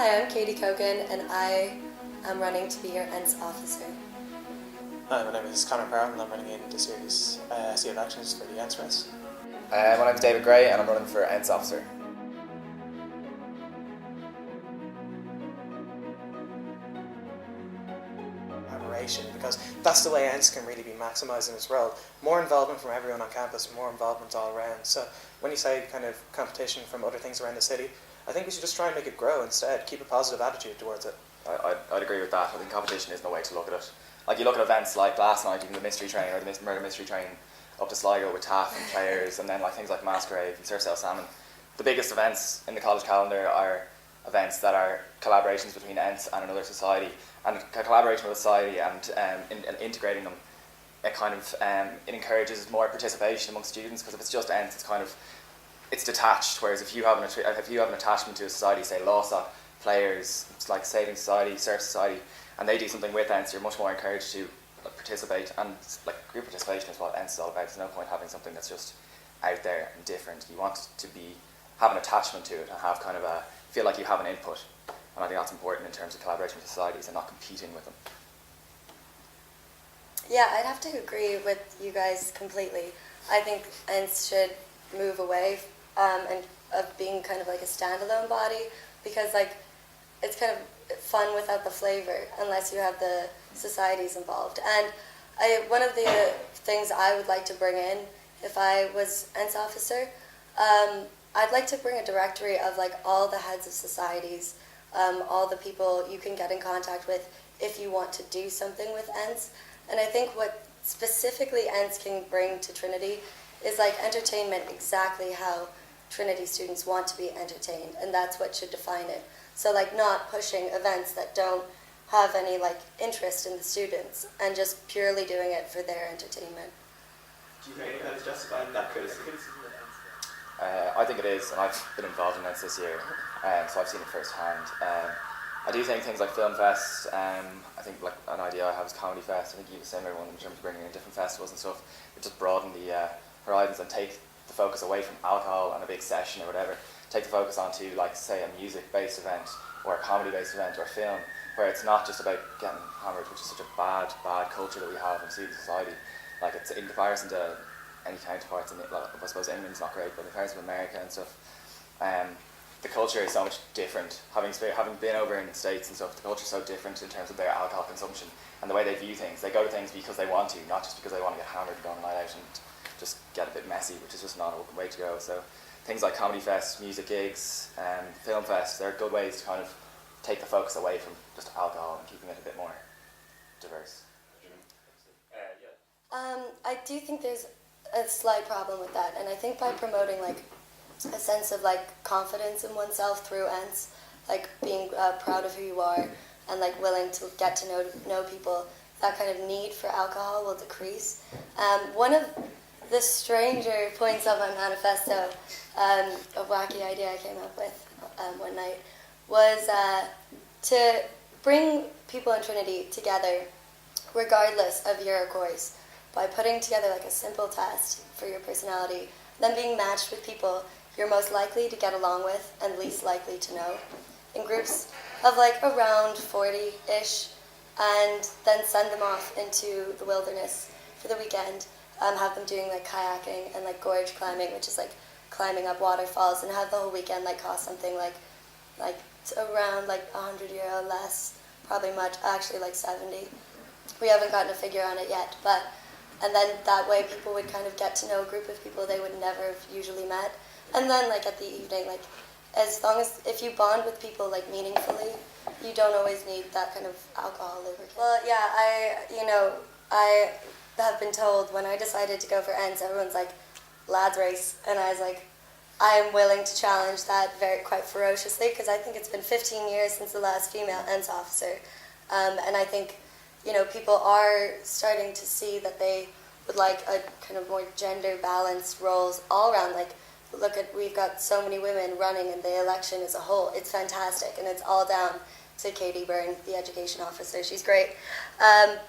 Hi, I'm Katie Kogan, and I am running to be your Ents officer. Hi, my name is Conor Parham and I'm running in this year's Sea of Actions for the Ents race. My name's David Gray and I'm running for Ents officer. Collaboration, because that's the way Ents can really be maximised in its role. More involvement from everyone on campus, more involvement all around. So when you say kind of competition from other things around the city, I think we should just try and make it grow instead, keep a positive attitude towards it. I'd agree with that. I think competition isn't the way to look at it. Like you look at events like last night, even the mystery train or the murder mystery train up to Sligo with TAF and players, and then like things like Masquerade and Sir Sale Salmon. The biggest events in the college calendar are events that are collaborations between Ents and another society, and collaboration with a society and integrating them. It kind of it encourages more participation among students, because if it's just Ents, it's detached. Whereas if you have an attachment to a society, say LawSoc, players, it's like Saving Society, Surf Society, and they do something with Ents, you're much more encouraged to participate. And like group participation is what Ents is all about. There's no point having something that's just out there and different. You want to have an attachment to it and have kind of feel like you have an input. And I think that's important in terms of collaboration with societies and not competing with them. Yeah, I'd have to agree with you guys completely. I think Ents should move away and of being kind of like a standalone body, because like it's kind of fun without the flavor unless you have the societies involved. And one of the things I would like to bring in if I was Ents officer, I'd like to bring a directory of like all the heads of societies, all the people you can get in contact with if you want to do something with Ents. And I think what specifically Ents can bring to Trinity is like entertainment exactly how Trinity students want to be entertained, and that's what should define it. So like not pushing events that don't have any like interest in the students and just purely doing it for their entertainment. Do you think that's justified, that criticism? I think it is, and I've been involved in Ents this year, so I've seen it firsthand. I do think things like Film Fest, I think like an idea I have is Comedy Fest. I think you have a similar one in terms of bringing in different festivals and stuff. It just broaden the horizons and take the focus away from alcohol and a big session or whatever. Take the focus onto like say a music-based event or a comedy-based event or film, where it's not just about getting hammered, which is such a bad culture that we have in student society. Like it's in comparison to any counterparts in it. Well, I suppose England's not great, but in comparison to America and stuff, the culture is so much different. Having been over in the States and stuff, the culture is so different in terms of their alcohol consumption and the way they view things. They go to things because they want to, not just because they want to get hammered and go on a night out and just get a bit messy, which is just not a way to go. So things like Comedy Fest, music gigs, Film Fest, they're good ways to kind of take the focus away from just alcohol and keeping it a bit more diverse. I do think there's a slight problem with that, and I think by promoting like a sense of like confidence in oneself through Ents, like being proud of who you are and like willing to get to know people, that kind of need for alcohol will decrease. One of the stranger points of my manifesto, a wacky idea I came up with one night, was to bring people in Trinity together regardless of your course, by putting together like a simple test for your personality, then being matched with people you're most likely to get along with and least likely to know, in groups of like around 40-ish, and then send them off into the wilderness for the weekend, have them doing like kayaking and like gorge climbing, which is like climbing up waterfalls, and have the whole weekend like cost something like around like €100 less, probably much, actually like 70. We haven't gotten a figure on it yet, but, and then that way people would kind of get to know a group of people they would never have usually met. And then like at the evening, like as long as, if you bond with people like meaningfully, you don't always need that kind of alcohol lubricant. Well, yeah, I have been told when I decided to go for Ents, everyone's like, lads race, and I was like, I am willing to challenge that quite ferociously, because I think it's been 15 years since the last female Ents officer, and I think, you know, people are starting to see that they would like a kind of more gender balanced roles all around. Like, look at, we've got so many women running in the election as a whole. It's fantastic, and it's all down to Katie Byrne, the education officer. She's great.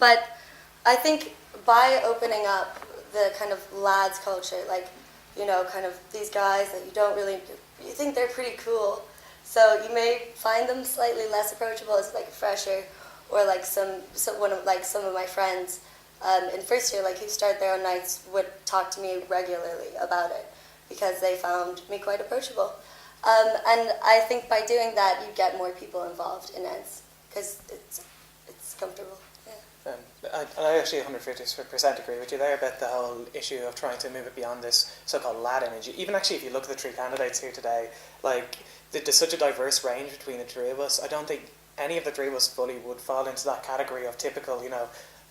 But I think by opening up the kind of lads culture, like, you know, kind of these guys that you think they're pretty cool, So you may find them slightly less approachable as like a fresher, or like some of my friends in first year, like who started their own nights, would talk to me regularly about it because they found me quite approachable. And I think by doing that, you get more people involved in Ents because it's comfortable. Yeah. I actually 150% agree with you there about the whole issue of trying to move it beyond this so-called lad image. Even actually, if you look at the three candidates here today, like there's such a diverse range between the three of us. I don't think any of the three of us fully would fall into that category of typical,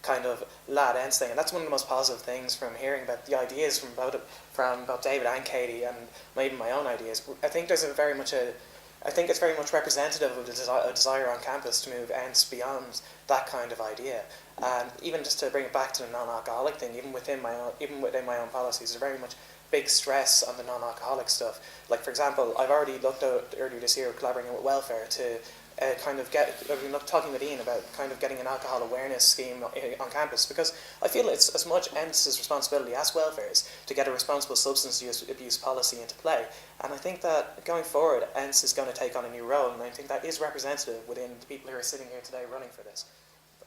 kind of lad Ents thing. And that's one of the most positive things from hearing about the ideas from both David and Katie, and maybe my own ideas. I think it's very much representative of a desire on campus to move Ents beyond that kind of idea. And even just to bring it back to the non-alcoholic thing, even within my own policies, there's very much big stress on the non-alcoholic stuff. Like, for example, I've already looked at earlier this year collaborating with welfare to I've been talking with Ian about kind of getting an alcohol awareness scheme on campus, because I feel it's as much Ents' responsibility as welfare's to get a responsible substance abuse policy into play. And I think that going forward, Ents is going to take on a new role, and I think that is representative within the people who are sitting here today running for this.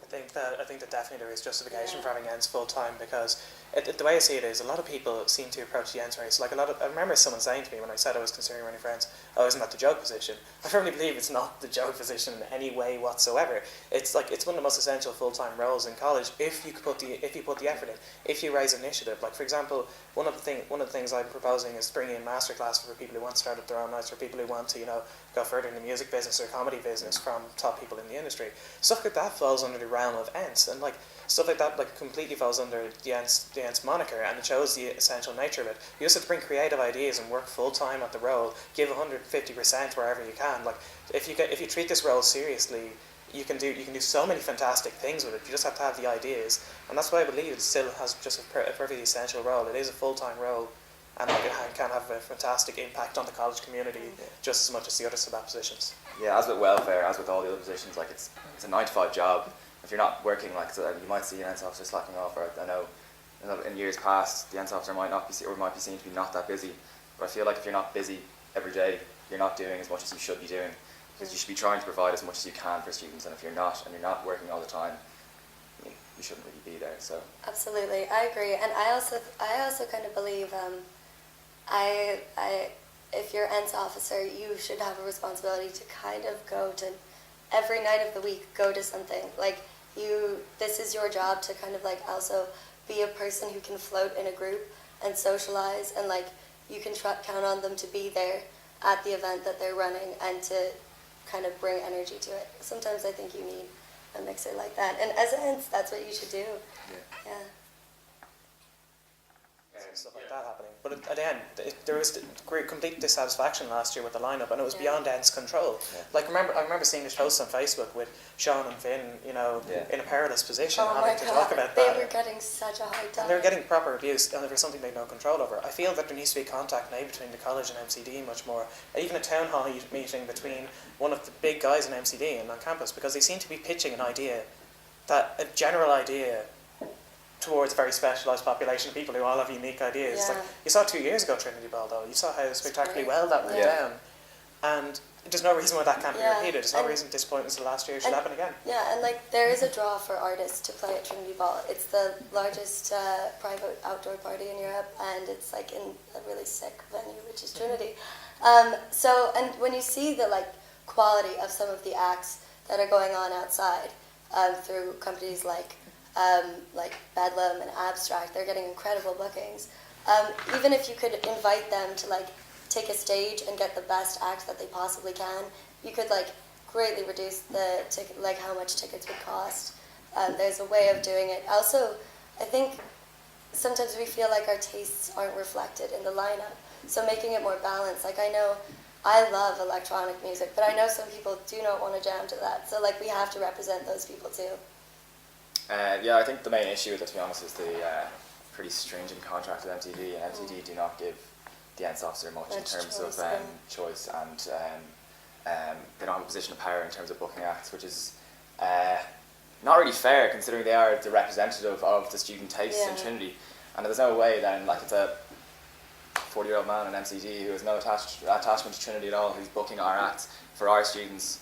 I think that definitely there is justification for having Ents full time, because the way I see it is a lot of people seem to approach the Ents race like I remember someone saying to me when I said I was considering running for Ents, "Oh, isn't that the joke position?" I firmly believe it's not the joke position in any way whatsoever. It's one of the most essential full time roles in college if you put the effort in, if you raise initiative. Like, for example, one of the things I'm proposing is bringing in masterclass for people who want to start up their own nights, for people who want to go further in the music business or comedy business from top people in the industry. Stuff like that falls under the realm of Ents, and stuff like that completely falls under the Ents moniker, and it shows the essential nature of it. You just have to bring creative ideas and work full time at the role, give 150% wherever you can. Like, if you treat this role seriously, you can do so many fantastic things with it. You just have to have the ideas, and that's why I believe it still has just a perfectly essential role. It is a full time role, and it can have a fantastic impact on the college community just as much as the other SABAT positions. Yeah, as with welfare, as with all the other positions, it's a 9-to-5 job. If you're not working, you might see an Ents officer slacking off, or I know in years past the Ents officer might be seen to be not that busy. But I feel like if you're not busy every day, you're not doing as much as you should be doing, because you should be trying to provide as much as you can for students. And if you're not, and you're not working all the time, you shouldn't really be there. So absolutely, I agree, and I also kind of believe if you're Ents officer, you should have a responsibility to kind of go to every night of the week, go to something. This is your job to kind of also be a person who can float in a group and socialize, and you can count on them to be there at the event that they're running and to kind of bring energy to it. Sometimes I think you need a mixer like that, and as Ents, that's what you should do. Yeah. Stuff like that happening. But at the end, there was complete dissatisfaction last year with the lineup, and it was beyond Ents' control. Yeah. I remember seeing this post on Facebook with Sean and Finn, in a perilous position, Oh having my to God, talk about they that. were getting such a hard time. And they were getting proper abuse, and there was something they had no control over. I feel that there needs to be contact now between the college and MCD much more. Even a town hall meeting between one of the big guys in MCD and on campus, because they seem to be pitching a general idea towards a very specialised population of people who all have unique ideas. Yeah. You saw 2 years ago Trinity Ball, though. You saw how spectacularly well that went Yeah. down. And there's no reason why that can't be Yeah. repeated. There's no reason disappointments of last year should happen again. Yeah, and there is a draw for artists to play at Trinity Ball. It's the largest private outdoor party in Europe, and it's in a really sick venue, which is Trinity. And when you see the quality of some of the acts that are going on outside through companies like Bedlam and Abstract, they're getting incredible bookings. Even if you could invite them to take a stage and get the best act that they possibly can, you could greatly reduce the ticket, how much tickets would cost. There's a way of doing it. Also, I think sometimes we feel like our tastes aren't reflected in the lineup, so making it more balanced. I know I love electronic music, but I know some people do not want to jam to that, so we have to represent those people too. I think the main issue with it, to be honest, is the pretty stringent contract with MTV, and MTV do not give the Ents officer much in terms of choice, and they don't have a position of power in terms of booking acts, which is not really fair, considering they are the representative of the student taste in Trinity. And there's no way then, 40-year-old man in MCD who has no attachment to Trinity at all, who's booking our acts for our students,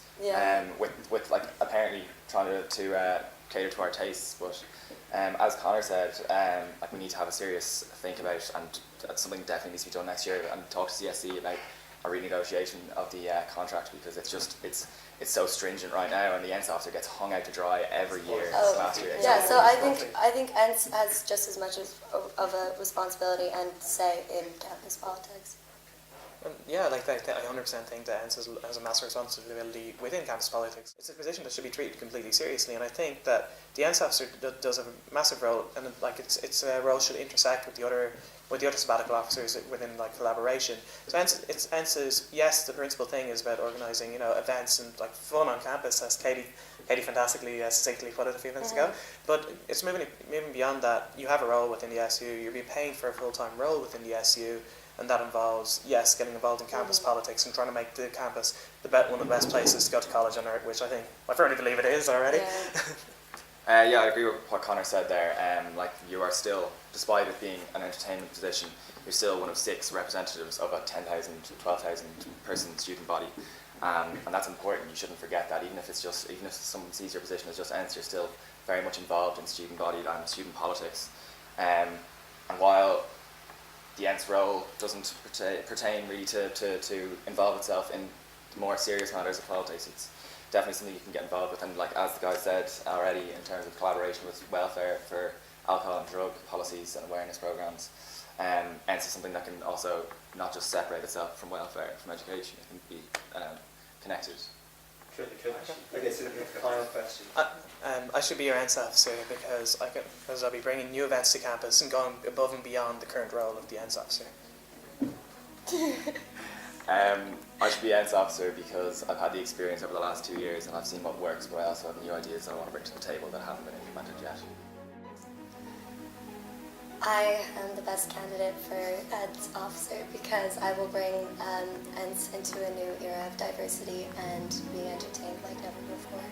with like apparently trying to cater to our tastes. But as Connor said, like we need to have a serious think about it, and that's something definitely needs to be done next year, and talk to CSC about a renegotiation of the contract, because it's so stringent right now, and the Ents officer gets hung out to dry every year. Last year. Yeah, so I think Ents has just as much of a responsibility and say in campus politics. Yeah, like I 100% think that Ents has a massive responsibility within campus politics. It's a position that should be treated completely seriously, and I think that the Ents officer does have a massive role, and like its role should intersect with the other sabbatical officers within like collaboration. So Ents is, yes, the principal thing is about organising, you know, events and like fun on campus, as Katie fantastically succinctly put it a few minutes ago. But it's moving beyond that. You have a role within the SU. You're being paid for a full-time role within the SU. And that involves, yes, getting involved in campus politics and trying to make the campus one of the best places to go to college on earth, which I think, I firmly believe it is already. Yeah, I agree with what Connor said there. Like you are still, despite it being an entertainment position, you're still one of 6 representatives of a 10,000, 12,000 person student body. And that's important. You shouldn't forget that. Even if someone sees your position as just Ents, you're still very much involved in student body and student politics. And while the Ents role doesn't pertain really to involve itself in more serious matters of politics, it's definitely something you can get involved with. And like as the guy said already, in terms of collaboration with welfare for alcohol and drug policies and awareness programs, Ents is something that can also not just separate itself from welfare, from education. It can be connected. Okay, so the final question. I should be your Ents officer because I'll be bringing new events to campus and going above and beyond the current role of the Ents officer. I should be Ents officer because I've had the experience over the last 2 years and I've seen what works, but I also have new ideas I want to bring to the table that haven't been implemented yet. I am the best candidate for Ents officer because I will bring Ents into a new era of diversity and being entertained like never before.